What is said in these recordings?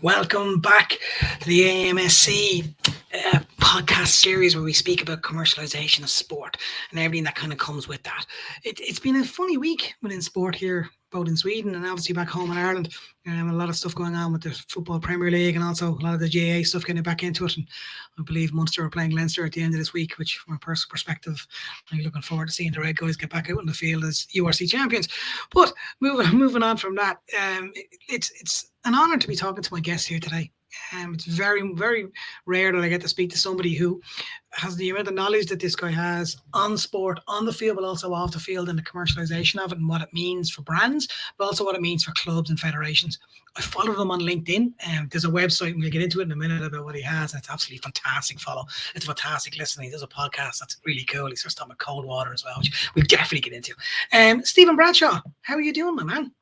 Welcome back to the AMSC podcast series where we speak about commercialisation of sport and everything that kind of comes with that. It's been a funny week within sport here, both in Sweden and obviously back home in Ireland. A lot of stuff going on with the Football Premier League and also a lot of the GAA stuff getting back into it. And I believe Munster are playing Leinster at the end of this week, which from a personal perspective, I'm looking forward to seeing the Red Guys get back out in the field as URC champions. But moving on from that, it's an honour to be talking to my guest here today. It's very, very rare that I get to speak to somebody who has the amount of knowledge that this guy has on sport, on the field, but also off the field, and the commercialisation of it and what it means for brands, but also what it means for clubs and federations. I followed him on LinkedIn. There's a website, and we'll get into it in a minute about what he has. And it's absolutely fantastic follow. It's fantastic listening. There's a podcast that's really cool. He starts talking about cold water as well, which we'll definitely get into. Stephen Bradshaw, how are you doing, my man?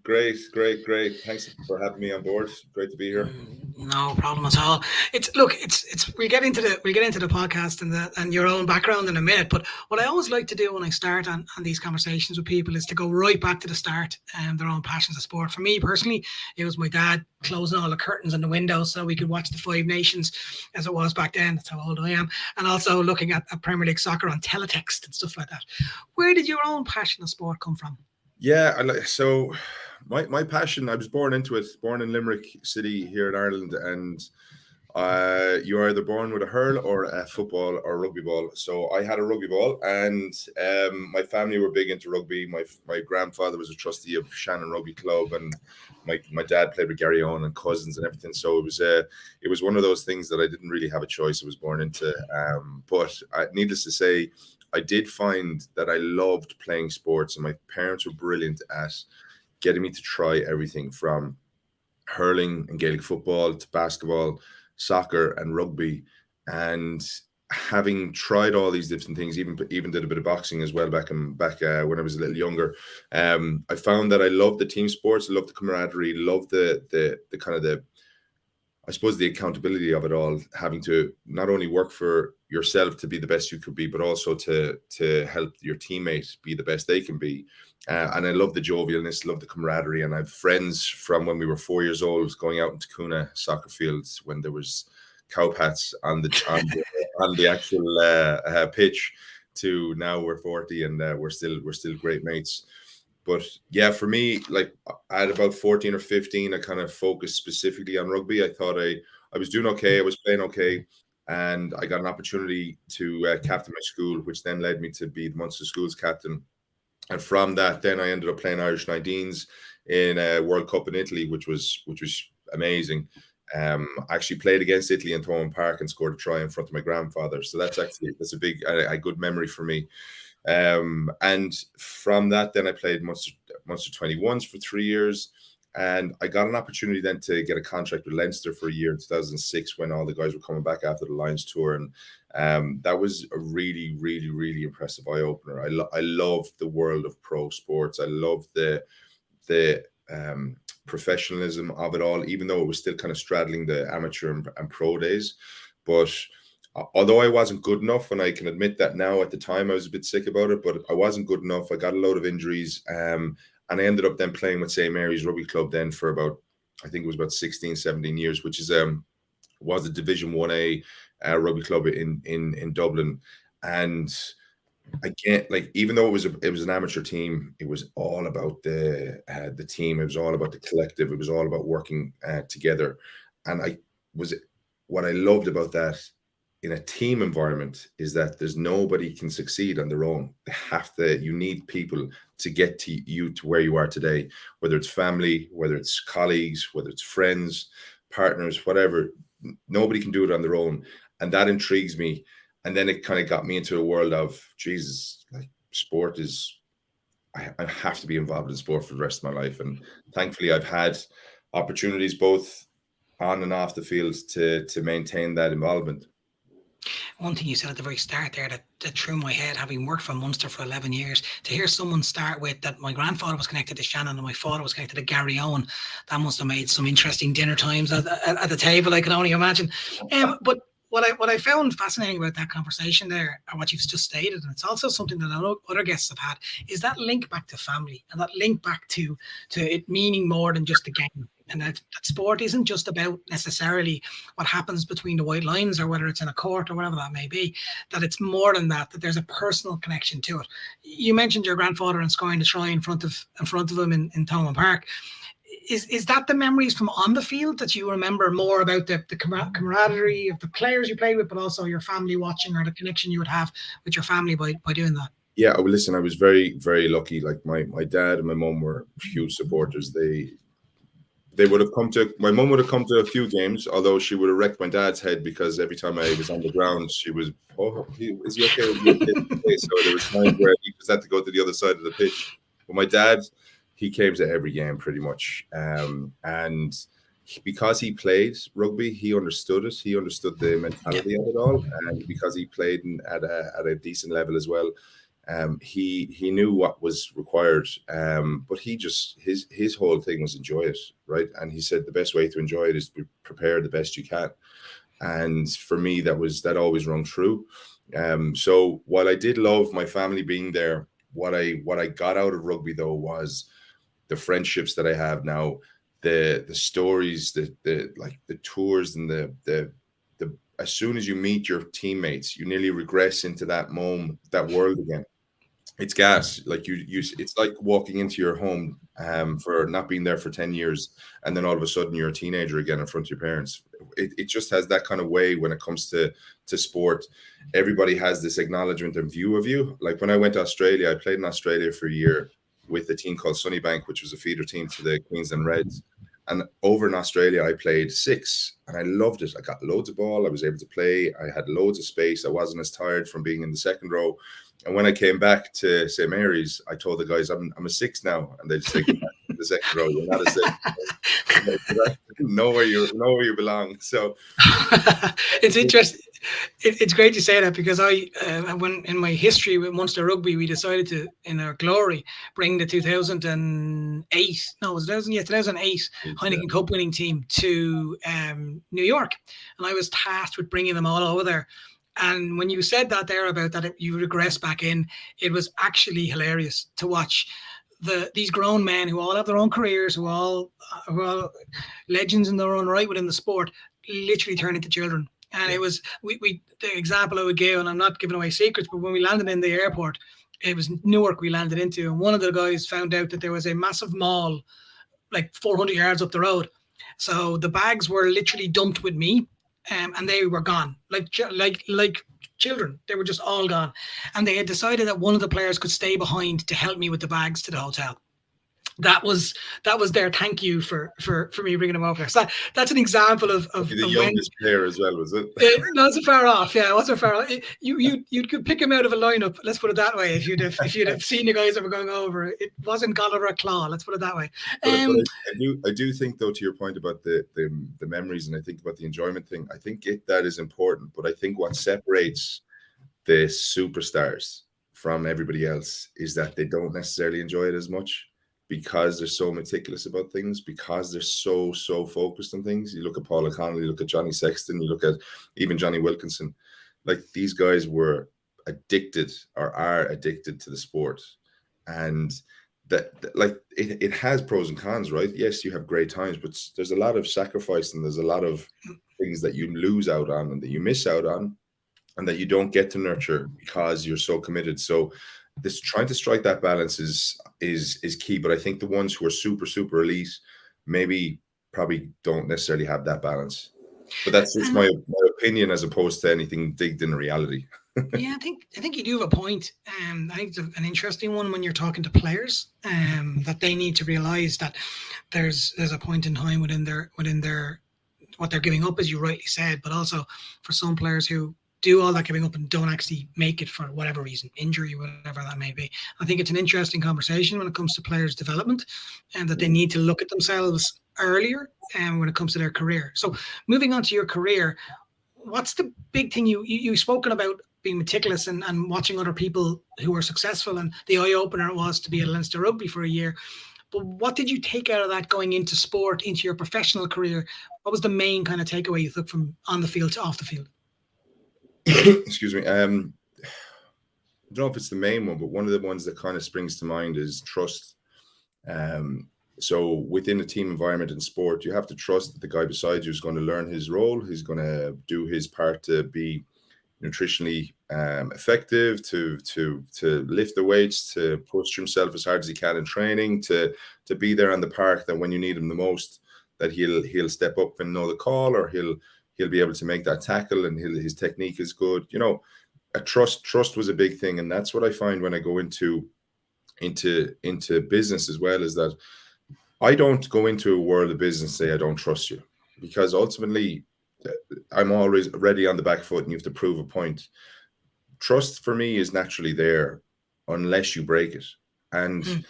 Great. Thanks for having me on board. Great to be here. No problem at all. We'll get into the podcast and your own background in a minute. But what I always like to do when I start on these conversations with people is to go right back to the start and their own passions of sport. For me personally, it was my dad closing all the curtains and the windows so we could watch the Five Nations as it was back then. That's how old I am. And also looking at Premier League soccer on teletext and stuff like that. Where did your own passion of sport come from? Yeah, so my passion, I was born into it, born in Limerick City here in Ireland, and you're either born with a hurl or a football or rugby ball. So I had a rugby ball, and my family were big into rugby. My grandfather was a trustee of Shannon Rugby Club, and my dad played with Gary Owen and cousins and everything. So it was one of those things that I didn't really have a choice. I was born into, but needless to say, I did find that I loved playing sports, and my parents were brilliant at getting me to try everything from hurling and Gaelic football to basketball, soccer and rugby. And having tried all these different things, even did a bit of boxing as well back when I was a little younger, I found that I loved the team sports, I loved the camaraderie, loved the kind of the, I suppose, the accountability of it all, having to not only work for yourself to be the best you could be, but also to help your teammates be the best they can be. And I love the jovialness, love the camaraderie. And I have friends from when we were 4 years old going out into Kuna soccer fields when there was cowpats on the actual pitch, to now we're 40 and we're still great mates. But yeah, for me, like at about 14 or 15, I kind of focused specifically on rugby. I thought I was doing okay. I was playing okay. And I got an opportunity to captain my school, which then led me to be the Munster Schools captain. And from that, then I ended up playing Irish 19s in a World Cup in Italy, which was amazing. I actually played against Italy in Thomond Park and scored a try in front of my grandfather. So that's a big, a good memory for me. And from that, then I played Munster 21s for 3 years. And I got an opportunity then to get a contract with Leinster for a year in 2006 when all the guys were coming back after the Lions tour. And that was a really, really, really impressive eye-opener. I love the world of pro sports. I love the professionalism of it all, even though it was still kind of straddling the amateur and pro days. But although I wasn't good enough, and I can admit that now, at the time I was a bit sick about it, but I wasn't good enough. I got a load of injuries. And I ended up then playing with St. Mary's Rugby Club then for about, I think it was about 16, 17 years, which is was a Division 1A rugby club in Dublin. And again, like, even though it was an amateur team, it was all about the team. It was all about the collective. It was all about working together. And what I loved about that in a team environment is that there's nobody can succeed on their own. You need people to get to where you are today, whether it's family, whether it's colleagues, whether it's friends, partners, whatever. Nobody can do it on their own. And that intrigues me. And then it kind of got me into a world of, Jesus, like, sport is, I have to be involved in sport for the rest of my life. And thankfully I've had opportunities both on and off the field to maintain that involvement. One thing you said at the very start there that threw my head, having worked for Munster for 11 years, to hear someone start with that my grandfather was connected to Shannon and my father was connected to Gary Owen, that must have made some interesting dinner times at the table, I can only imagine. But what I found fascinating about that conversation there, and what you've just stated, and it's also something that I know other guests have had, is that link back to family and that link back to it meaning more than just the game. and that sport isn't just about necessarily what happens between the white lines or whether it's in a court or whatever that may be, that it's more than that there's a personal connection to it. You mentioned your grandfather and scoring the try in front of him in Thomond Park. Is that the memories from on the field that you remember more about the camaraderie of the players you played with, but also your family watching, or the connection you would have with your family by doing that? Yeah, well, listen, I was very, very lucky. Like my dad and my mum were huge supporters. They would have come to, my mum would have come to a few games, although she would have wrecked my dad's head because every time I was on the ground, she was, is he okay? Is he okay? So there was times where he just had to go to the other side of the pitch. But my dad, he came to every game pretty much. And because he played rugby, he understood it. He understood the mentality of it all. And because he played at a decent level as well, he knew what was required, but he just his whole thing was enjoy it, right? And he said the best way to enjoy it is to prepare the best you can. And for me, that always rung true. So while I did love my family being there, what I got out of rugby though was the friendships that I have now, the stories, the like the tours, and the as soon as you meet your teammates, you nearly regress into that moment, that world again. It's gas. Like you it's like walking into your home for not being there for 10 years, and then all of a sudden you're a teenager again in front of your parents. It just has that kind of way when it comes to sport. Everybody has this acknowledgement and view of you. Like when I went to Australia, I played in Australia for a year with a team called Sunnybank, which was a feeder team to the Queensland Reds. And over in Australia, I played 6 and I loved it. I got loads of ball. I was able to play. I had loads of space. I wasn't as tired from being in the second row. And when I came back to St. Mary's, I told the guys, I'm a 6 now. And they said, "Come back to the second row. You're not a 6. Know where you belong." So It's interesting. It's great to say that, because when in my history with Munster Rugby, we decided to, in our glory, bring the 2008, no, it was 2000, yeah, 2008 Heineken Cup winning team to New York, and I was tasked with bringing them all over there. And when you said that there about that you regress back in, it was actually hilarious to watch these grown men who all have their own careers, who are all legends in their own right within the sport, literally turn into children. And it was the example I would give, and I'm not giving away secrets, but when we landed in the airport, it was Newark we landed into, and one of the guys found out that there was a massive mall like 400 yards up the road. So the bags were literally dumped with me, and they were gone, like children. They were just all gone, and they had decided that one of the players could stay behind to help me with the bags to the hotel. That was their thank you for me bringing them over. So that's an example of the youngest player as well, was it? It wasn't far off. Yeah, it wasn't far off. You could pick him out of a lineup. Let's put it that way. If you'd have seen the guys that were going over, it wasn't Gulliver Claw. Let's put it that way. But I do think, though, to your point about the memories, and I think about the enjoyment thing, I think that is important. But I think what separates the superstars from everybody else is that they don't necessarily enjoy it as much, because they're so meticulous about things, because they're so focused on things. You look at Paul O'Connell, you look at Johnny Sexton, you look at even Johnny Wilkinson. Like, these guys were addicted, or are addicted, to the sport. And that like it has pros and cons, right? Yes, you have great times, but there's a lot of sacrifice, and there's a lot of things that you lose out on, and that you miss out on, and that you don't get to nurture because you're so committed. So this trying to strike that balance is key. But I think the ones who are super elite probably don't necessarily have that balance. But that's just my opinion, as opposed to anything digged in reality. Yeah, I think you do have a point. I think it's an interesting one when you're talking to players, that they need to realize that there's a point in time within their what they're giving up, as you rightly said, but also for some players who do all that giving up and don't actually make it for whatever reason, injury, whatever that may be. I think it's an interesting conversation when it comes to players' development, and that they need to look at themselves earlier, and when it comes to their career. So moving on to your career, what's the big thing you've spoken about, being meticulous and watching other people who are successful, and the eye-opener it was to be at Leinster Rugby for a year. But what did you take out of that going into sport, into your professional career? What was the main kind of takeaway you took from on the field to off the field? Excuse me. I don't know if it's the main one, but one of the ones that kind of springs to mind is trust. So within a team environment in sport, you have to trust that the guy beside you is going to learn his role. He's going to do his part to be nutritionally effective, to lift the weights, to push himself as hard as he can in training, to be there on the park, that when you need him the most, that he'll step up and know the call, or he'll be able to make that tackle, and his technique is good. You know, a trust was a big thing, and that's what I find when I go into business as well, is that I don't go into a world of business and say I don't trust you, because ultimately I'm always ready on the back foot and you have to prove a point. Trust for me is naturally there unless you break it. And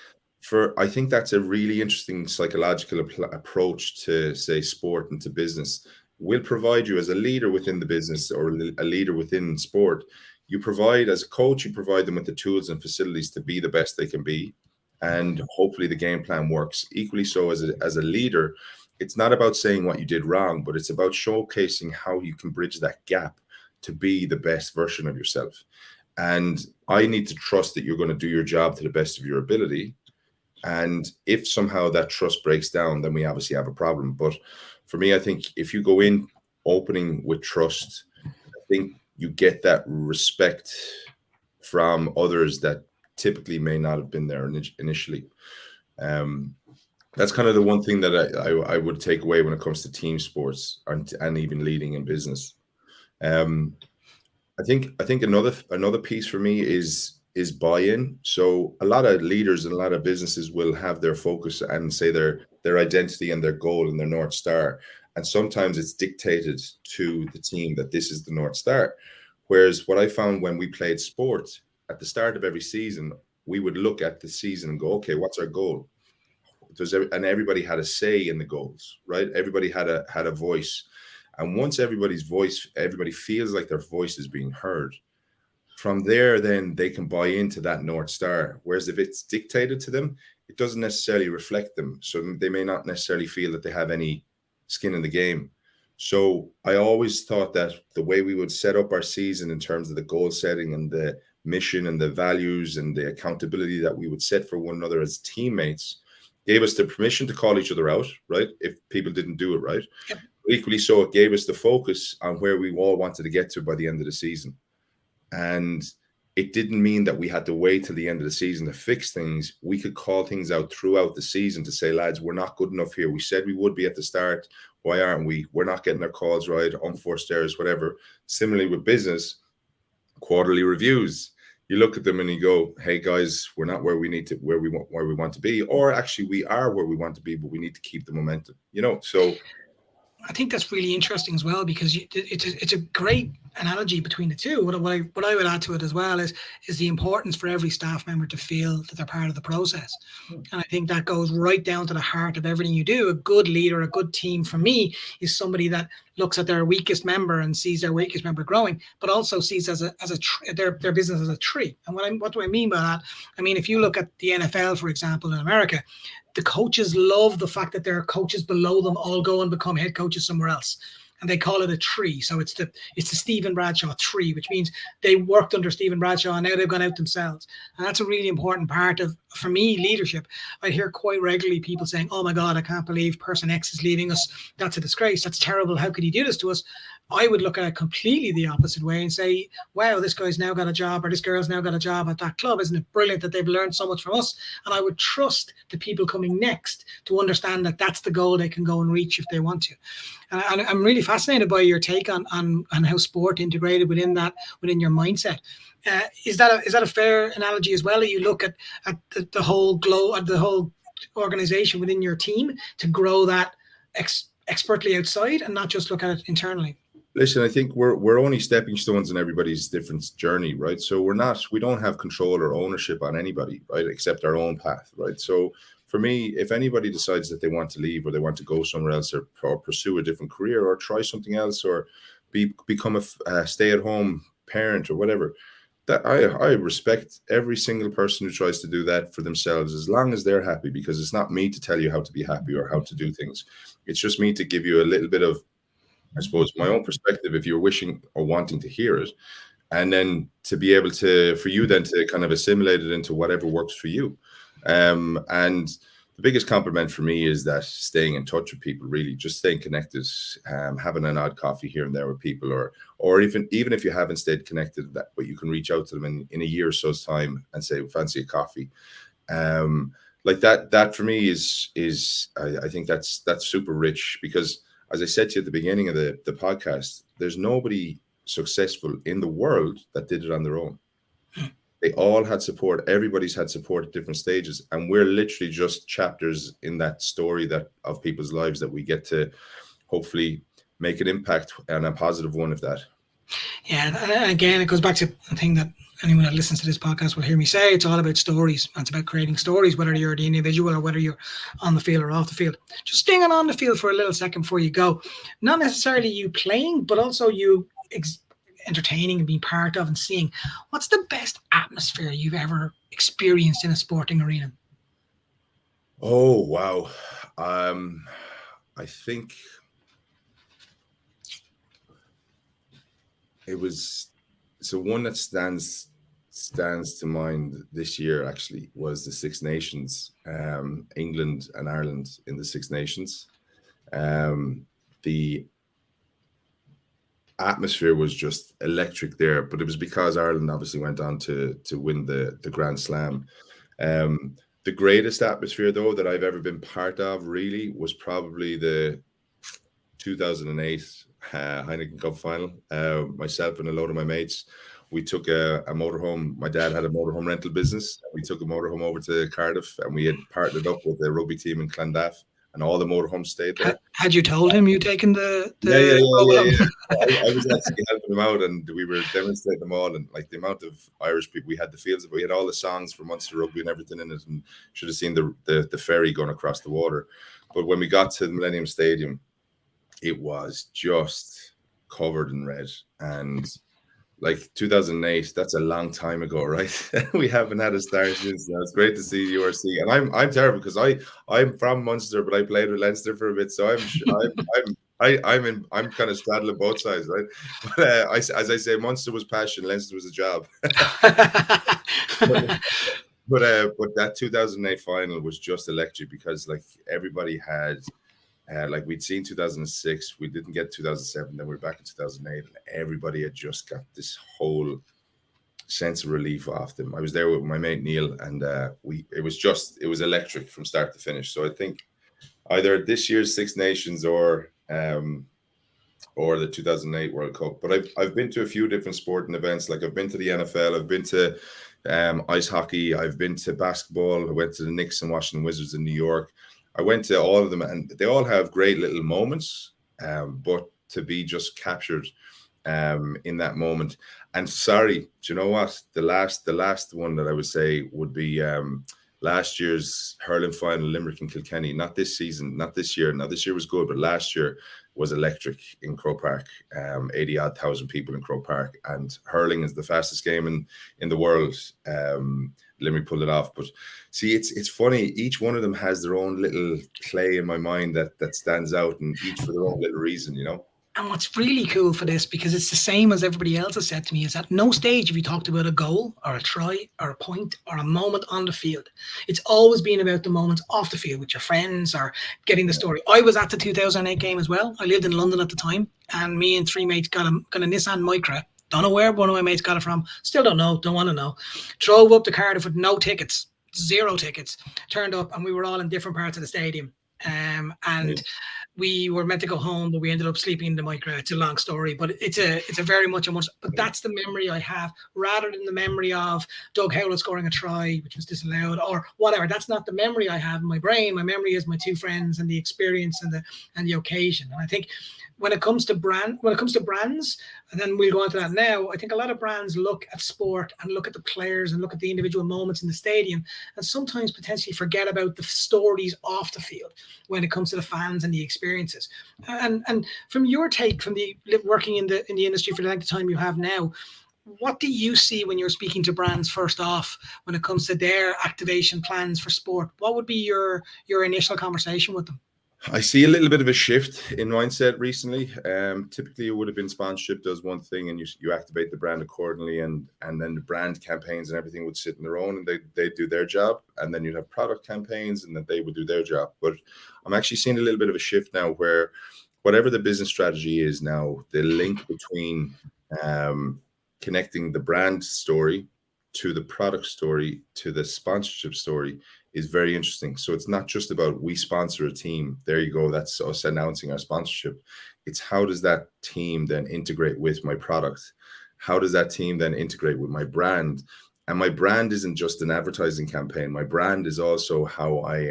I think that's a really interesting psychological approach to, say, sport and to business. Will provide you as a leader within the business, or a leader within sport. You provide, as a coach, you provide them with the tools and facilities to be the best they can be. And hopefully the game plan works. Equally so as a leader, it's not about saying what you did wrong, but it's about showcasing how you can bridge that gap to be the best version of yourself. And I need to trust that you're going to do your job to the best of your ability. And if somehow that trust breaks down, then we obviously have a problem. But for me, I think if you go in opening with trust, I think you get that respect from others that typically may not have been there initially. That's kind of the one thing that I would take away when it comes to team sports and even leading in business. I think another piece for me is buy-in. So a lot of leaders and a lot of businesses will have their focus and say their identity and their goal and their North Star. And sometimes it's dictated to the team that this is the North Star. Whereas what I found when we played sport, at the start of every season, we would look at the season and go, okay, what's our goal? And everybody had a say in the goals, right? Everybody had a voice. And once everybody feels like their voice is being heard, from there, then they can buy into that North Star. Whereas if it's dictated to them, it doesn't necessarily reflect them. So they may not necessarily feel that they have any skin in the game. So I always thought that the way we would set up our season in terms of the goal setting and the mission and the values and the accountability that we would set for one another as teammates gave us the permission to call each other out, right? If people didn't do it right. Yep. Equally so, it gave us the focus on where we all wanted to get to by the end of the season. And it didn't mean that we had to wait till the end of the season to fix things. We could call things out throughout the season to say, lads, we're not good enough here. We said we would be at the start. Why aren't we? We're not getting our calls right, unforced errors, whatever. Similarly with business, quarterly reviews. You look at them and you go, hey guys, we're not where we want to be, or actually we are where we want to be, but we need to keep the momentum, so I think that's really interesting as well, because it's a great analogy between the two. What I would add to it as well is the importance for every staff member to feel that they're part of the process. And I think that goes right down to the heart of everything you do. A good leader, a good team for me is somebody that looks at their weakest member and sees their weakest member growing, but also sees their business as a tree. And what do I mean by that? I mean, if you look at the NFL, for example, in America, the coaches love the fact that their coaches below them all go and become head coaches somewhere else. And they call it a tree. So it's the Stephen Bradshaw tree, which means they worked under Stephen Bradshaw and now they've gone out themselves. And that's a really important part of, for me, leadership. I hear quite regularly people saying, oh my God, I can't believe person X is leaving us. That's a disgrace. That's terrible. How could he do this to us? I would look at it completely the opposite way and say, wow, this guy's now got a job, or this girl's now got a job at that club. Isn't it brilliant that they've learned so much from us? And I would trust the people coming next to understand that that's the goal they can go and reach if they want to. And I'm really fascinated by your take on how sport integrated within your mindset. Is that a fair analogy as well? That you look at the whole organization within your team to grow that expertly outside and not just look at it internally? Listen, I think we're only stepping stones in everybody's different journey, right? So we don't have control or ownership on anybody, right, except our own path, right? So for me, if anybody decides that they want to leave or they want to go somewhere else or pursue a different career or try something else or become a stay-at-home parent or whatever, that I respect every single person who tries to do that for themselves, as long as they're happy, because it's not me to tell you how to be happy or how to do things. It's just me to give you a little bit of, I suppose, my own perspective if you're wishing or wanting to hear it, and then to be able to, for you then to kind of assimilate it into whatever works for you. And biggest compliment for me is that staying in touch with people, really just staying connected, having an odd coffee here and there with people, or even if you haven't stayed connected, but you can reach out to them in a year or so's time and say, fancy a coffee. Like that for me is I think that's super rich, because as I said to you at the beginning of the podcast, there's nobody successful in the world that did it on their own. They all had support. Everybody's had support at different stages, and we're literally just chapters in that story that of people's lives that we get to hopefully make an impact, and a positive one of that. Yeah, and again, it goes back to the thing that anyone that listens to this podcast will hear me say. It's all about stories. It's about creating stories, whether you're the individual or whether you're on the field or off the field. Just staying on the field for a little second before you go. Not necessarily you playing, but also you entertaining and being part of and seeing. What's the best atmosphere you've ever experienced in a sporting arena? Oh, wow. I think it was, so one that stands to mind this year actually was the Six Nations, England and Ireland in the Six Nations. The atmosphere was just electric there, but it was because Ireland obviously went on to win the Grand Slam. The greatest atmosphere, though, that I've ever been part of really was probably the 2008 Heineken Cup final. Myself and a load of my mates, we took a motorhome. My dad had a motorhome rental business. We took a motorhome over to Cardiff, and we had partnered up with the rugby team in Clondaff, and all the motorhomes stayed there. Had you told him you taken the Yeah. I was actually helping them out, and we were demonstrating them all, and like the amount of Irish people we had, the fields, we had all the songs for Munster Rugby and everything in it, and should have seen the ferry going across the water. But when we got to the Millennium Stadium, it was just covered in red. And like 2008, that's a long time ago, right? We haven't had a start since now. It's great to see URC, and I'm terrible because I'm from Munster, but I played with Leinster for a bit, so I'm kind of straddling both sides, right? But as I say, Munster was passion, Leinster was a job. But that 2008 final was just electric, because like everybody had. Like we'd seen 2006, we didn't get 2007, then we were back in 2008, and everybody had just got this whole sense of relief off them. I was there with my mate Neil, and it was electric from start to finish. So I think either this year's Six Nations or the 2008 World Cup. But I've been to a few different sporting events. Like I've been to the NFL, I've been to ice hockey, I've been to basketball, I went to the Knicks and Washington Wizards in New York. I went to all of them, and they all have great little moments, but to be just captured in that moment. And sorry, do you know what? The last one that I would say would be last year's hurling final, Limerick and Kilkenny. Not this season, not this year. Now this year was good, but last year was electric in Croke Park. 80-odd thousand people in Croke Park, and hurling is the fastest game in the world. Limerick pulled it off. But see, it's funny. Each one of them has their own little play in my mind that stands out, and each for their own little reason, you know. And what's really cool for this, because it's the same as everybody else has said to me, is at no stage have you talked about a goal or a try or a point or a moment on the field. It's always been about the moments off the field with your friends or getting the story. I was at the 2008 game as well. I lived in London at the time, and me and three mates got a Nissan Micra. Don't know where one of my mates got it from. Still don't know. Don't want to know. Drove up to Cardiff with no tickets, 0 tickets. Turned up, and we were all in different parts of the stadium. And we were meant to go home, but we ended up sleeping in the Micra. It's a long story, but it's a very much a much. But that's the memory I have, rather than the memory of Doug Howlett scoring a try, which was disallowed, or whatever. That's not the memory I have in my brain. My memory is my two friends and the experience and the occasion. And I think when it comes to brands, and then we'll go into that now, I think a lot of brands look at sport and look at the players and look at the individual moments in the stadium, and sometimes potentially forget about the stories off the field when it comes to the fans and the experiences. And from your take, from the working in the industry for the length of time you have now, what do you see when you're speaking to brands first off when it comes to their activation plans for sport? What would be your initial conversation with them? I see a little bit of a shift in mindset recently. Typically, it would have been sponsorship does one thing, and you activate the brand accordingly, and then the brand campaigns and everything would sit in their own, and they do their job, and then you'd have product campaigns, and then they would do their job. But I'm actually seeing a little bit of a shift now, where whatever the business strategy is now, the link between connecting the brand story to the product story to the sponsorship story is very interesting. So it's not just about we sponsor a team. There you go. That's us announcing our sponsorship. It's how does that team then integrate with my product? How does that team then integrate with my brand? And my brand isn't just an advertising campaign. My brand is also how I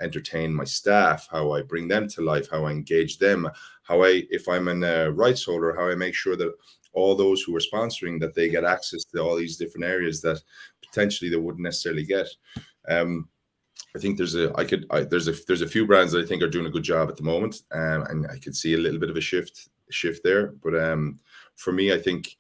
entertain my staff, how I bring them to life, how I engage them, if I'm a rights holder, how I make sure that all those who are sponsoring, that they get access to all these different areas that potentially they wouldn't necessarily get. I think there's a few brands that I think are doing a good job at the moment, and I could see a little bit of a shift there. But for me, I think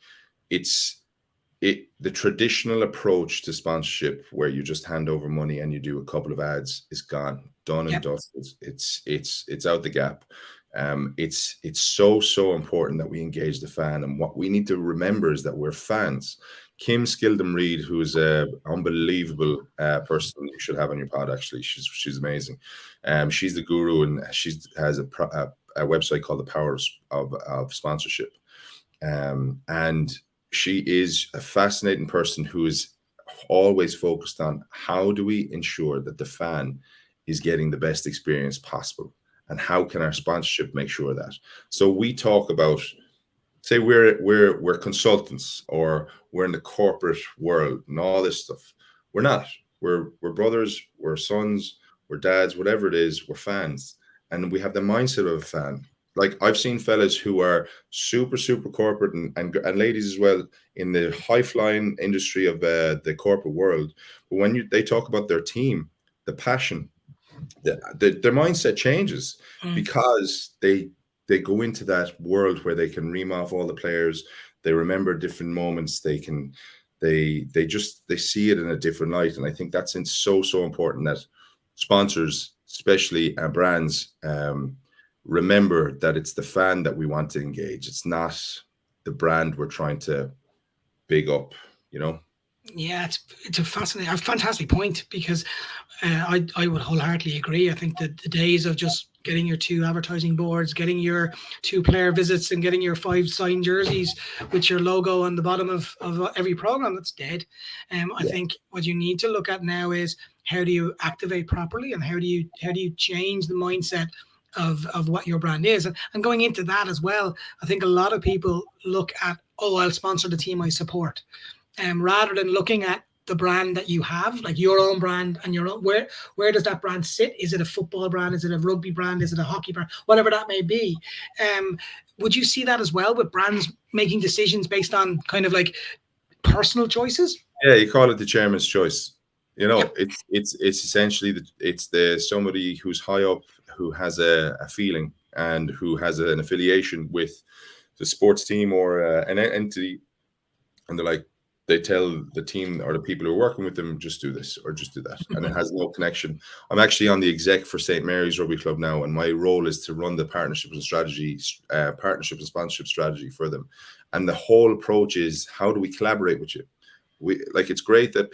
the traditional approach to sponsorship, where you just hand over money and you do a couple of ads, is gone, done and dusted. It's out the gap. It's so important that we engage the fan, and what we need to remember is that we're fans. Kim Skildum-Reid, who is an unbelievable person you should have on your pod. Actually, she's amazing. She's the guru, and she has a website called The Power of Sponsorship. And she is a fascinating person who is always focused on how do we ensure that the fan is getting the best experience possible, and how can our sponsorship make sure of that. So we talk about, say we're consultants, or we're in the corporate world and all this stuff. We're not. We're brothers, we're sons, we're dads, whatever it is, we're fans. And we have the mindset of a fan. Like, I've seen fellas who are super corporate, and ladies as well, in the high flying industry of the corporate world. But when they talk about their team, the passion, their mindset changes because they go into that world where they can ream off all the players. They remember different moments. They see it in a different light. And I think that's so important that sponsors, especially brands, remember that it's the fan that we want to engage. It's not the brand we're trying to big up, you know? Yeah, it's a fantastic point, because I would wholeheartedly agree. I think that the days of just getting your 2 advertising boards, getting your 2 player visits, and getting your 5 signed jerseys with your logo on the bottom of every program, that's dead. I think what you need to look at now is, how do you activate properly, and how do you change the mindset of what your brand is. And going into that as well, I think a lot of people look at, I'll sponsor the team I support, rather than looking at the brand that you have, like your own brand, and your own, where does that brand sit? Is it a football brand? Is it a rugby brand? Is it a hockey brand? Whatever that may be. Would you see that as well, with brands making decisions based on kind of like personal choices? Yeah, you call it the chairman's choice. You know, it's essentially somebody who's high up, who has a feeling, and who has an affiliation with the sports team or an entity, and they're like, they tell the team or the people who are working with them, just do this or just do that. And it has no connection. I'm actually on the exec for St. Mary's Rugby Club now, and my role is to run the partnership and sponsorship strategy for them. And the whole approach is, how do we collaborate with you? It's great that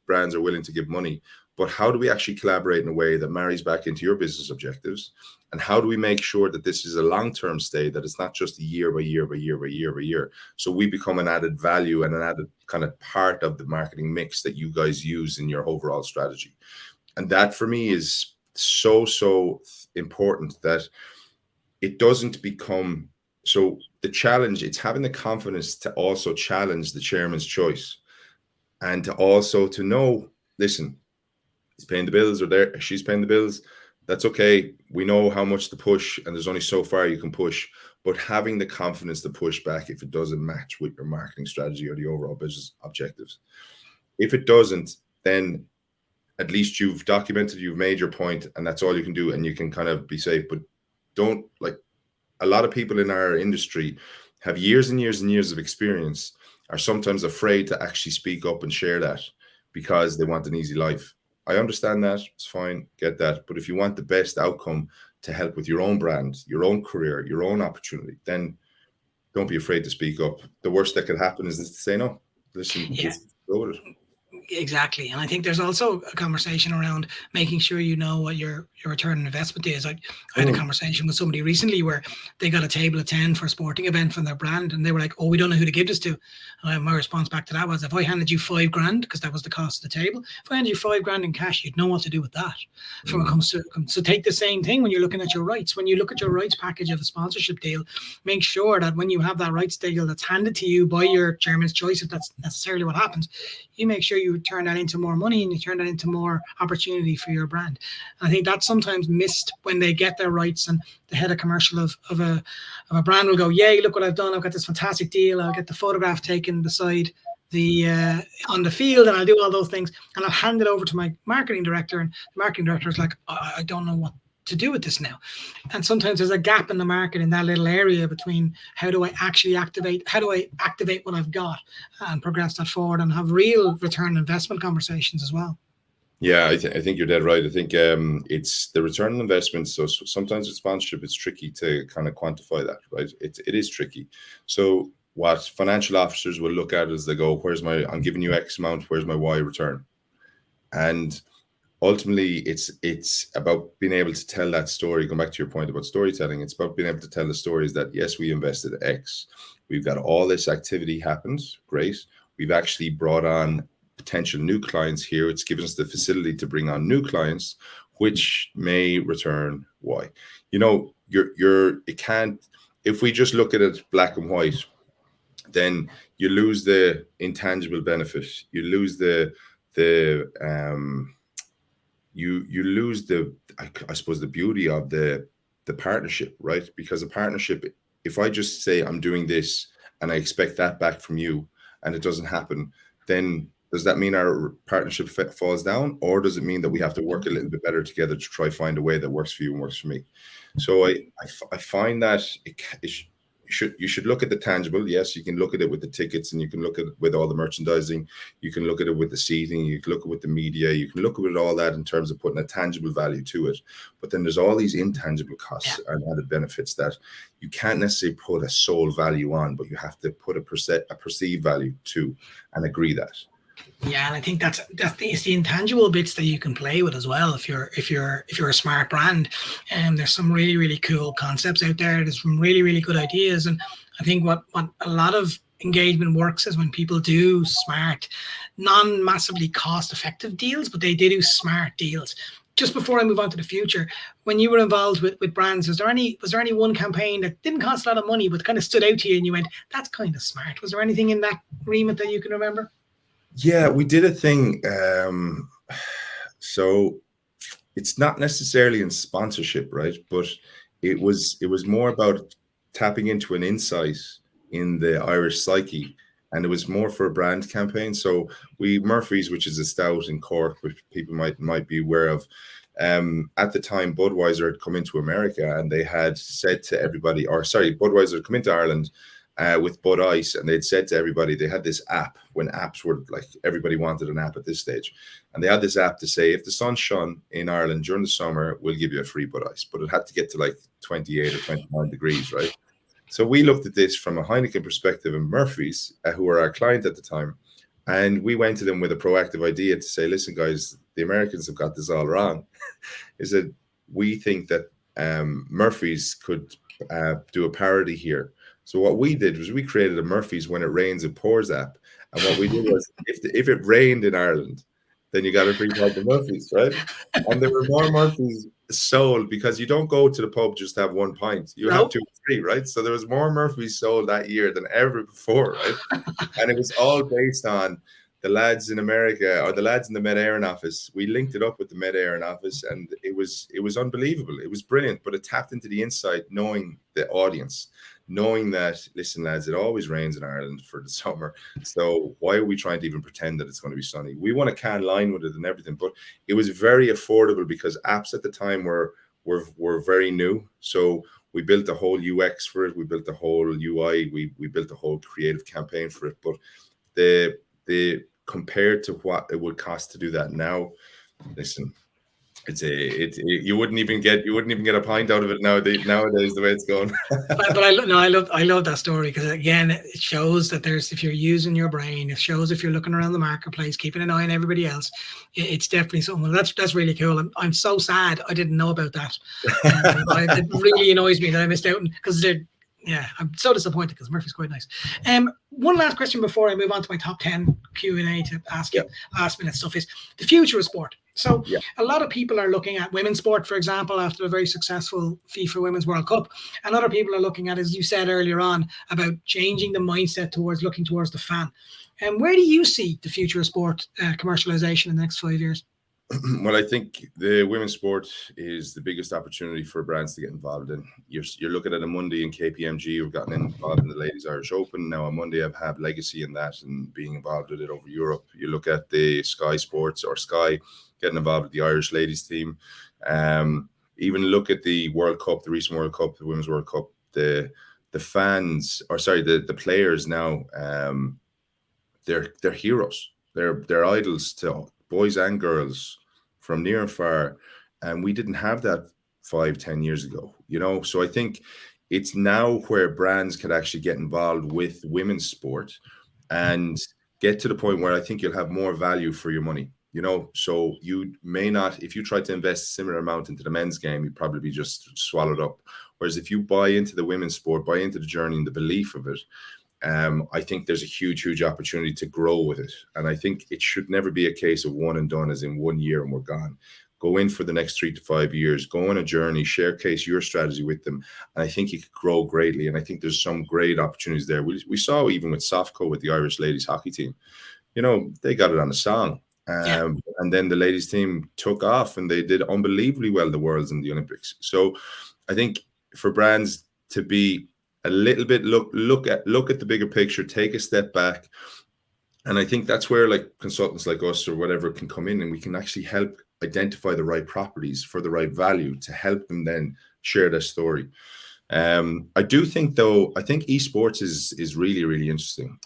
brands are willing to give money, but how do we actually collaborate in a way that marries back into your business objectives? And how do we make sure that this is a long-term stay, that it's not just a year by year? So we become an added value and an added kind of part of the marketing mix that you guys use in your overall strategy. And that for me is so important, that it doesn't become, so the challenge, it's having the confidence to also challenge the chairman's choice, and to also to know, listen, he's paying the bills, or she's paying the bills. That's okay. We know how much to push, and there's only so far you can push, but having the confidence to push back if it doesn't match with your marketing strategy or the overall business objectives. If it doesn't, then at least you've documented, you've made your point, and that's all you can do, and you can kind of be safe. But don't, like, a lot of people in our industry have years and years of experience, are sometimes afraid to actually speak up and share that because they want an easy life. I understand that. It's fine. Get that. But if you want the best outcome, to help with your own brand, your own career, your own opportunity, then don't be afraid to speak up. The worst that could happen is to say no. Listen, Yeah. go with it. Exactly. And I think there's also a conversation around making sure you know what your return on investment is. I had a conversation with somebody recently where they got a table of 10 for a sporting event from their brand, and they were like, oh, we don't know who to give this to. And my response back to that was, if I handed you $5,000, because that was the cost of the table, if I handed you $5,000 in cash, you'd know what to do with that. From it comes to, so take the same thing when you're looking at your rights. When you look at your rights package of a sponsorship deal, make sure that when you have that rights deal that's handed to you by your chairman's choice, if that's necessarily what happens, you make sure you turn that into more money and you turn that into more opportunity for your brand. And I think that's sometimes missed when they get their rights, and the head of commercial of a brand will go, yay, look what I've done. I've got this fantastic deal. I'll get the photograph taken beside the on the field, and I'll do all those things, and I'll hand it over to my marketing director, and the marketing director is like, I don't know what to do with this now. And sometimes there's a gap in the market in that little area between how do I activate what I've got and progress that forward and have real return investment conversations as well. Yeah, I think you're dead right. I think it's the return on investment. So sometimes with sponsorship, it's tricky to kind of quantify that, right? It is tricky. So what financial officers will look at is they go, I'm giving you X amount, where's my Y return? And ultimately, it's about being able to tell that story. Going back to your point about storytelling, it's about being able to tell the stories that, yes, we invested X. We've got all this activity happened. Great. We've actually brought on potential new clients here. It's given us the facility to bring on new clients, which may return Y. You know, it can't, if we just look at it black and white, then you lose the intangible benefit. You lose you lose I suppose the beauty of the partnership, right? Because a partnership, if I just say I'm doing this and I expect that back from you and it doesn't happen, then does that mean our partnership falls down, or does it mean that we have to work a little bit better together to try find a way that works for you and works for me? So I find that you should look at the tangible. Yes, you can look at it with the tickets, and you can look at it with all the merchandising. You can look at it with the seating. You can look at it with the media. You can look at it all that in terms of putting a tangible value to it. But then there's all these intangible costs and added benefits that you can't necessarily put a sole value on, but you have to put a perceived value to and agree that. Yeah, and I think that's the intangible bits that you can play with as well. If you're a smart brand, and there's some really, really cool concepts out there. There's some really, really good ideas, and I think what a lot of engagement works is when people do smart, non-massively cost-effective deals, but they do smart deals. Just before I move on to the future, when you were involved with brands, was there any one campaign that didn't cost a lot of money but kind of stood out to you and you went, that's kind of smart? Was there anything in that remit that you can remember? Yeah, we did a thing. So it's not necessarily in sponsorship, right? But it was more about tapping into an insight in the Irish psyche, and it was more for a brand campaign. So Murphy's, which is a stout in Cork, which people might be aware of. At the time, Budweiser had come into America, and they had said to everybody, Budweiser had come into Ireland with Bud Ice, and they'd said to everybody, they had this app when apps were like, everybody wanted an app at this stage, and they had this app to say, if the sun shone in Ireland during the summer, we'll give you a free Bud Ice, but it had to get to like 28 or 29 degrees, right? So we looked at this from a Heineken perspective and Murphy's, who were our client at the time, and we went to them with a proactive idea to say, listen guys, the Americans have got this all wrong. Is that we think that Murphy's could do a parody here. So what we did was we created a Murphy's When It Rains It Pours app. And what we did was, if it rained in Ireland, then you got a free pint of Murphy's, right? And there were more Murphy's sold because you don't go to the pub just to have one pint. You have 2 or 3, right? So there was more Murphy's sold that year than ever before, right? And it was all based on the lads in America, or the lads in the Met Éireann office. We linked it up with the Met Éireann office, and it was unbelievable. It was brilliant, but it tapped into the insight, knowing the audience, knowing that, listen, lads, it always rains in Ireland for the summer. So why are we trying to even pretend that it's going to be sunny? We want a can line with it and everything, but it was very affordable because apps at the time were very new. So we built a whole UX for it. We built a whole UI. We built a whole creative campaign for it. But the compared to what it would cost to do that now, listen, You wouldn't even get a pint out of it nowadays the way it's going. But I love that story, because again, it shows that if you're using your brain, it shows if you're looking around the marketplace, keeping an eye on everybody else, it's definitely something. Well, that's really cool. I'm so sad I didn't know about that. It really annoys me that I missed out, because I'm so disappointed, because Murphy's quite nice. One last question before I move on to my top 10 Q&A to ask you last minute stuff is the future of sport. So a lot of people are looking at women's sport, for example, after a very successful FIFA Women's World Cup. And other people are looking at, as you said earlier on, about changing the mindset towards looking towards the fan. And where do you see the future of sport commercialization in the next 5 years? Well, I think the women's sport is the biggest opportunity for brands to get involved in. You're looking at a Monday in KPMG. We've gotten involved in the Ladies Irish Open. Now on Monday, I've had legacy in that and being involved with it over Europe. You look at the Sky Sports or Sky getting involved with the Irish ladies team. Even look at the World Cup, the recent World Cup, the Women's World Cup. The players now, they're heroes. They're idols to boys and girls from near and far, and we didn't have that 5-10 years ago, so I think it's now where brands can actually get involved with women's sport and get to the point where I think you'll have more value for your money, so you may not, if you try to invest a similar amount into the men's game, you'd probably be just swallowed up. Whereas if you buy into the women's sport, buy into the journey and the belief of it, I think there's a huge opportunity to grow with it. And I think it should never be a case of one and done, as in 1 year and we're gone. Go in for the next 3 to 5 years, go on a journey, showcase your strategy with them. And I think you could grow greatly. And I think there's some great opportunities there. We saw even with Softco, with the Irish ladies hockey team, they got it on a song. And then the ladies team took off and they did unbelievably well, the Worlds and the Olympics. So I think for brands to be a little bit look at the bigger picture, take a step back, and I think that's where like consultants like us or whatever can come in, and we can actually help identify the right properties for the right value to help them then share their story. I do think, though, I think esports is really interesting.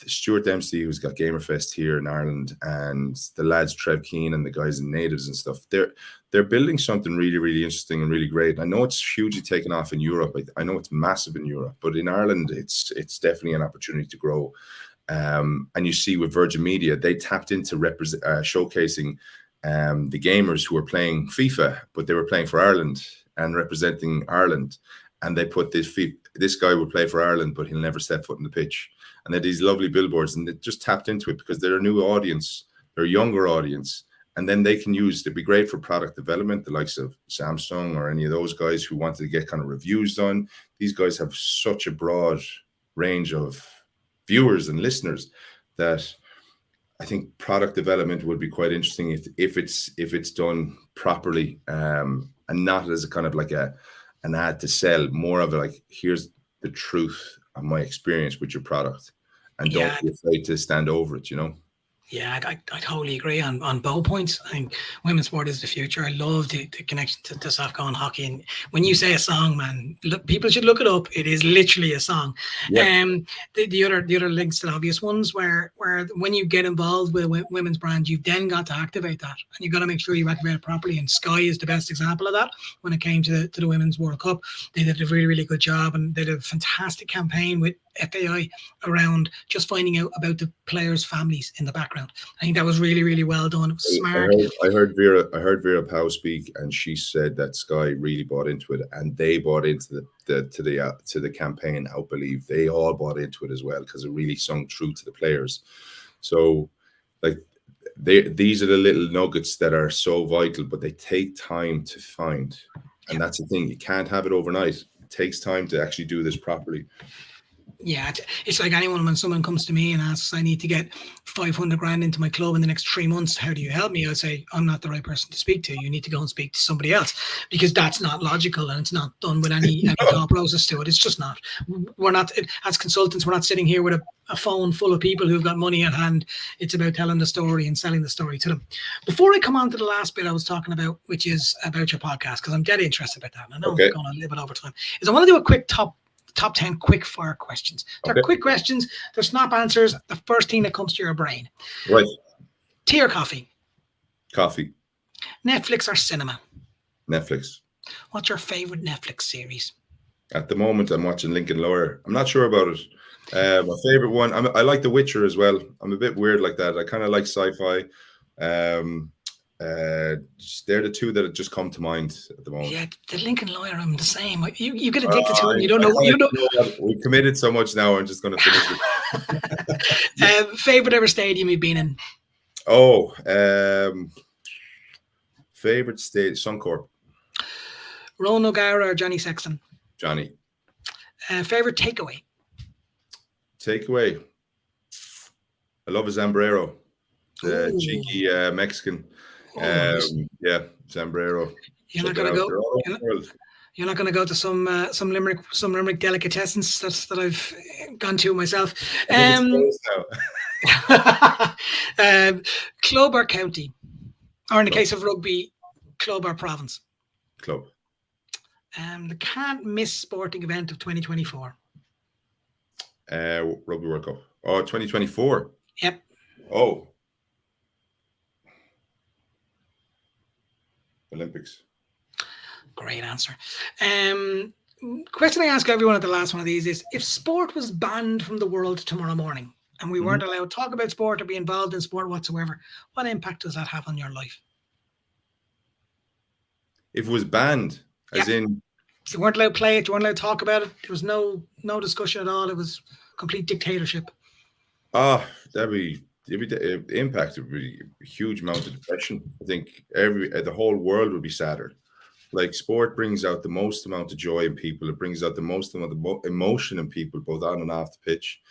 Stuart Dempsey, who's got Gamerfest here in Ireland, and the lads Trev Keane and the guys in Natives and stuff, they're building something really interesting and really great. I know it's hugely taken off in Europe. I know it's massive in Europe, but in Ireland, it's definitely an opportunity to grow. And you see with Virgin Media, they tapped into showcasing the gamers who were playing FIFA, but they were playing for Ireland and representing Ireland. And they put this guy will play for Ireland, but he'll never step foot in the pitch. And they had these lovely billboards, and they just tapped into it because they're a new audience, they're a younger audience. And then they can it'd be great for product development, the likes of Samsung or any of those guys who wanted to get kind of reviews done. These guys have such a broad range of viewers and listeners that I think product development would be quite interesting if it's done properly, and not as a kind of like an ad to sell, more of like, here's the truth of my experience with your product, and don't be afraid to stand over it, Yeah, I totally agree on both points. I think women's sport is the future. I love the connection to Softco and hockey. And when you say a song, man, look, people should look it up. It is literally a song. Yeah. The other links to the obvious ones where when you get involved with a women's brand, you've then got to activate that, and you've got to make sure you activate it properly. And Sky is the best example of that. When it came to the Women's World Cup, they did a really good job, and they did a fantastic campaign with FAI around just finding out about the players' families in the background. I think that was really well done. It was smart. I heard Vera Pauw speak, and she said that Sky really bought into it, and they bought into the campaign. I believe they all bought into it as well, because it really sung true to the players. So, like, these are the little nuggets that are so vital, but they take time to find, and that's the thing. You can't have it overnight. It takes time to actually do this properly. Yeah, it's like anyone, when someone comes to me and asks, I need to get 500 grand into my club in the next 3 months, how do you help me? I say, I'm not the right person to speak to. You need to go and speak to somebody else, because that's not logical, and it's not done with any thought process to it. It's just not. We're not, as consultants, we're not sitting here with a phone full of people who've got money at hand. It's about telling the story and selling the story to them. Before I come on to the last bit I was talking about, which is about your podcast, because I'm dead interested about that, and I know I'm going a little bit over time, is I want to do a quick top 10 quick fire questions. They're quick questions. They're snap answers. The first thing that comes to your brain. Right. Tea or coffee? Coffee. Netflix or cinema? Netflix. What's your favorite Netflix series? At the moment, I'm watching Lincoln Lawyer. I'm not sure about it. My favorite one, I like The Witcher as well. I'm a bit weird like that. I kind of like sci-fi. They're the two that just come to mind at the moment. Yeah, the Lincoln Lawyer, I'm the same. You get addicted to it. You don't know. We committed so much now. I'm just going to finish it. Favorite ever stadium you've been in? Oh, favorite stadium, Suncorp. Rowan O'Gara or Johnny Sexton? Johnny. Favorite takeaway? Takeaway. I love a Zambrero, the cheeky Mexican. Yeah, Zambrero. You're not going to go. You're not going to go to some Limerick delicatessens that I've gone to myself. Club or county, or in the case of rugby, club or province? Club. The can't miss sporting event of 2024. Rugby World Cup. Oh, 2024. Yep. Oh. Olympics. Great answer. Question I ask everyone at the last one of these is: if sport was banned from the world tomorrow morning and we weren't allowed to talk about sport or be involved in sport whatsoever, what impact does that have on your life? If it was banned, as in you weren't allowed to play it, you weren't allowed to talk about it, there was no discussion at all, it was complete dictatorship. The impact would be a huge amount of depression. I think the whole world would be sadder. Like, sport brings out the most amount of joy in people. It brings out the most amount of emotion in people, both on and off the pitch.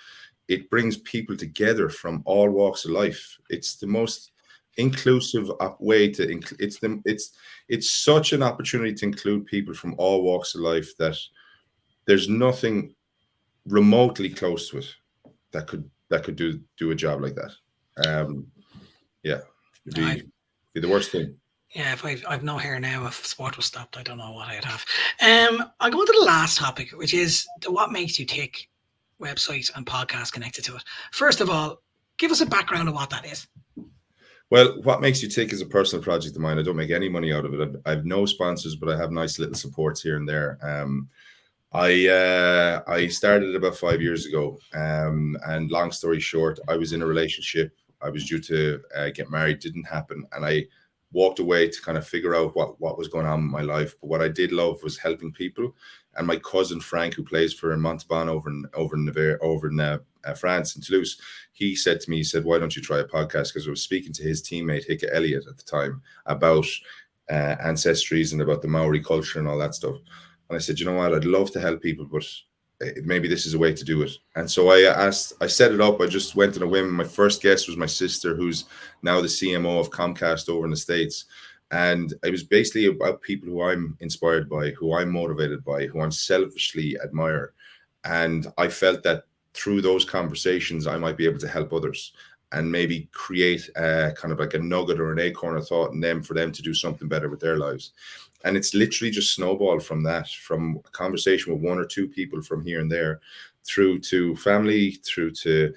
It brings people together from all walks of life. It's the most inclusive way to it's such an opportunity to include people from all walks of life that there's nothing remotely close to it that could do a job like that. It'd be the worst thing. Yeah, if I've no hair now, if sport was stopped, I don't know what I'd have. I'll go on to the last topic, which is what makes you tick websites and podcasts connected to it. First of all, give us a background of what that is. Well, what makes you tick is a personal project of mine. I don't make any money out of it. I have no sponsors, but I have nice little supports here and there. I started it about 5 years ago, and long story short, I was in a relationship. I was due to get married, didn't happen, and I walked away to kind of figure out what was going on in my life. But what I did love was helping people. And my cousin Frank, who plays for Montauban over in France, in Toulouse, he said to me, why don't you try a podcast? Because I was speaking to his teammate Hickey Elliott at the time about ancestries and about the Maori culture and all that stuff. And I said, you know what, I'd love to help people, but maybe this is a way to do it. And so I set it up. I just went on a whim. My first guest was my sister, who's now the CMO of Comcast over in the States. And it was basically about people who I'm inspired by, who I'm motivated by, who I'm selfishly admire. And I felt that through those conversations, I might be able to help others and maybe create kind of like a nugget or an acorn of thought in them for them to do something better with their lives. And it's literally just snowballed from that, from a conversation with one or two people from here and there, through to family, through to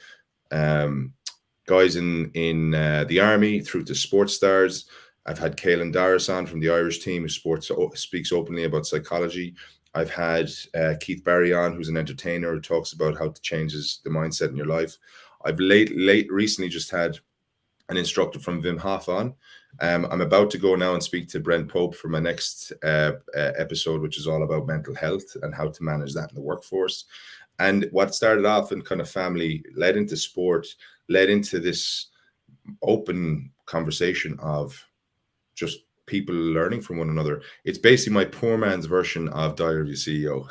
guys in the army, through to sports stars. I've had Caelan Darras on from the Irish team, who speaks openly about psychology. I've had Keith Barry on, who's an entertainer, who talks about how to change the mindset in your life. I've recently just had an instructor from Wim Hof on. I'm about to go now and speak to Brent Pope for my next episode, which is all about mental health and how to manage that in the workforce. And what started off in kind of family led into sport, led into this open conversation of just people learning from one another. It's basically my poor man's version of Diary of a CEO.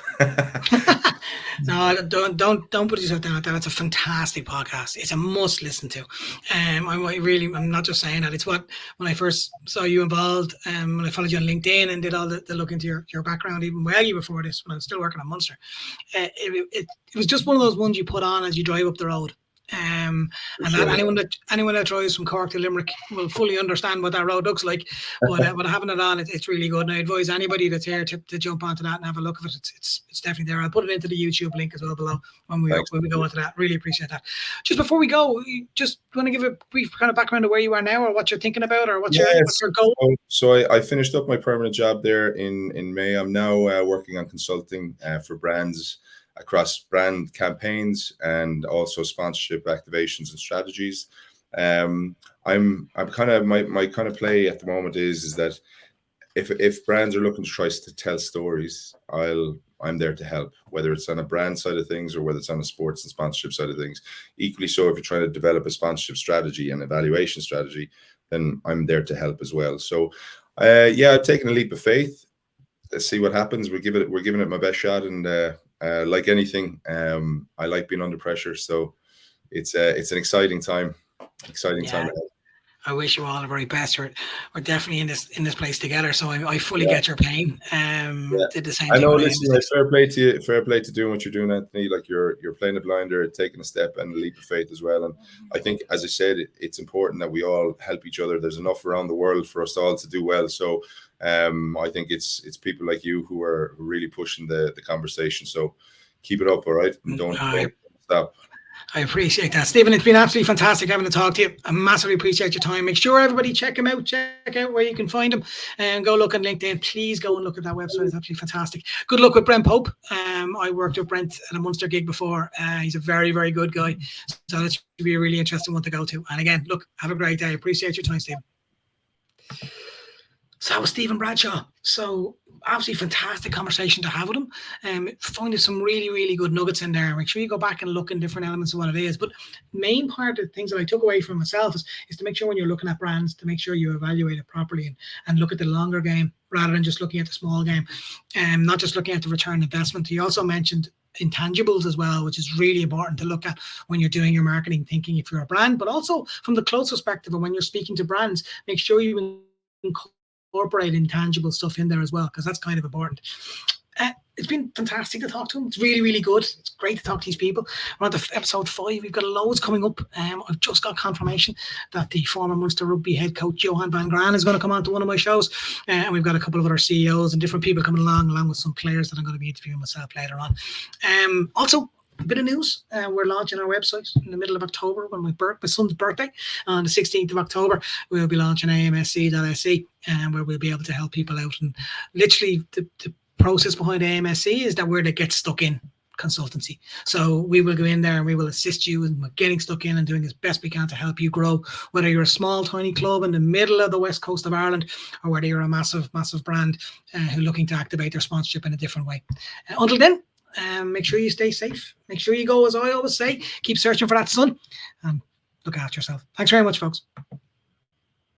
No, don't put yourself down like that. It's a fantastic podcast. It's a must listen to. I'm not just saying that. It's when I first saw you involved, when I followed you on LinkedIn and did all the look into your background, even well before this, when I was still working on Munster. It was just one of those ones you put on as you drive up the road. And that anyone that drives from Cork to Limerick will fully understand what that road looks like. But having it on, it's really good. And I advise anybody that's here to jump onto that and have a look at it. It's definitely there. I'll put it into the YouTube link as well below when we go into that. Really appreciate that. Just before we go, just want to give a brief kind of background of where you are now, or what you're thinking about, or what's your goal? So I finished up my permanent job there in May. I'm now working on consulting for brands across brand campaigns and also sponsorship activations and strategies. I'm kind of my kind of play at the moment is that if brands are looking to try to tell stories, I'm there to help, whether it's on a brand side of things or whether it's on a sports and sponsorship side of things. Equally so, if you're trying to develop a sponsorship strategy and evaluation strategy, then I'm there to help as well. So I've taken a leap of faith. Let's see what happens. We're giving it my best shot, and like anything, I like being under pressure. So it's an exciting time. Exciting time ahead. I wish you all the very best. We're definitely in this place together. So I fully get your pain. Did the same thing. I know. Listen, fair play to you. Fair play to doing what you're doing, Anthony. Like you're playing a blinder, taking a step and a leap of faith as well. And I think, as I said, it's important that we all help each other. There's enough around the world for us all to do well. So I think it's people like you who are really pushing the conversation. So keep it up, all right? And don't stop. I appreciate that, Stephen. It's been absolutely fantastic having to talk to you. I massively appreciate your time. Make sure everybody check him out. Check out where you can find him, and go look on LinkedIn. Please go and look at that website. It's absolutely fantastic. Good luck with Brent Pope. I worked with Brent at a Munster gig before. He's a very, very good guy. So that should be a really interesting one to go to. And again, look, have a great day. Appreciate your time, Stephen. So that was Stephen Bradshaw. So absolutely fantastic conversation to have with him. Finding some really, really good nuggets in there. Make sure you go back and look in different elements of what it is. But main part of the things that I took away from myself is to make sure when you're looking at brands, to make sure you evaluate it properly and look at the longer game rather than just looking at the small game. Not just looking at the return investment. He also mentioned intangibles as well, which is really important to look at when you're doing your marketing thinking if you're a brand, but also from the close perspective. And when you're speaking to brands, make sure you incorporate intangible stuff in there as well, because that's kind of important. It's been fantastic to talk to him. It's really, really good. It's great to talk to these people. We're on to episode 5. We've got loads coming up. I've just got confirmation that the former Munster Rugby head coach Johan van Graan is going to come on to one of my shows, and we've got a couple of other CEOs and different people coming along with some players that I'm going to be interviewing myself later on. Also, a bit of news. We're launching our website in the middle of October when my son's birthday on the 16th of October. We'll be launching AMSC.se, where we'll be able to help people out. And literally the process behind AMSC is that we're the get stuck in consultancy. So we will go in there and we will assist you in getting stuck in and doing as best we can to help you grow, whether you're a small, tiny club in the middle of the west coast of Ireland, or whether you're a massive, massive brand who's looking to activate their sponsorship in a different way. Until then, make sure you stay safe. Make sure you go, as I always say, keep searching for that sun and look after yourself. Thanks very much, folks.